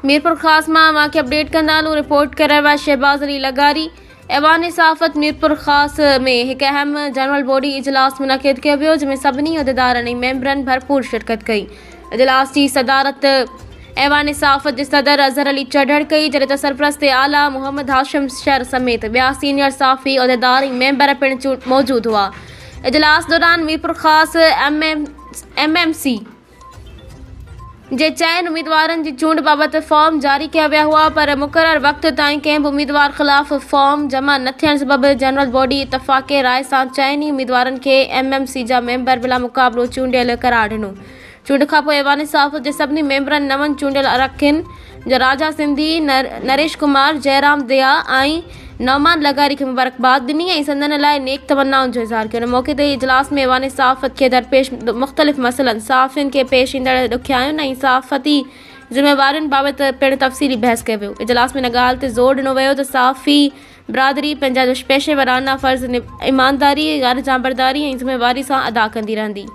मीरपुर खास मां के अपडेट कंदालू। रिपोर्ट कर रहा शहबाज अली लगारी। ऐवान सहाफ़त मीरपुर खास में एक अहम जनरल बॉडी इजलास मुनक़िद किया वियो, जंहिंमें सभिनी उहिदेदारनि ऐं मेंबरनि भरपूर शिरकत कई। इजलास की सदारत ऐवान सहाफ़त के सदर अज़हर अली चढ़ड़ कई, जॾहिं त सरपरस्त आला मोहम्मद हाशिम शर समेत ॿिया सीनियर सहाफ़ी उहिदेदार ऐं मेंबर पिणु मौजूद हुआ। इजलास दौरान मीरपुर खास MMC जे चयन उम्मीदवारनि जी चूंड बाबति फॉर्म जारी किया विया हुआ, पर मुक़रर वक़्त ताईं कंहिं बि उम्मीदवार ख़िलाफ़ फॉर्म जमा न थियण सबबि जनरल बॉडी इतफ़ाक़े राय सां चइनी उम्मीदवारनि खे MMC जा मेंबर बिला मुक़ाबिलो चूंडियल करार ॾिनो। चूंड खां पोइ ऐवान सहाफ़त जे सभिनी मेंबरनि नवनि चूंडियल अरकान जो राजा सिंधी, नरेश कुमार, जयराम दया ऐं नौमान लगारी खे मुबारकबाद ॾिनी ऐं संदन लाइ नेक तमन्नाउनि जो इज़हार कयो। मौक़े ते इजलास में ऐवान सहाफ़त खे दरपेश मुख़्तलिफ़ मसइलनि, सहाफ़ियुनि खे पेश ईंदड़ ॾुखियाइयुनि ऐं सहाफ़ती ज़िम्मेवारियुनि बाबति पिणु तफ़सीली बहस कयो वियो। इजलास में इन ॻाल्हि ते ज़ोर ॾिनो वियो त सहाफ़ी बिरादरी पंहिंजा पेशेवराना फ़र्ज़ ईमानदारी, ग़ैर जांबरदारी ऐं ज़िम्मेवारी सां अदा कंदी रहंदी।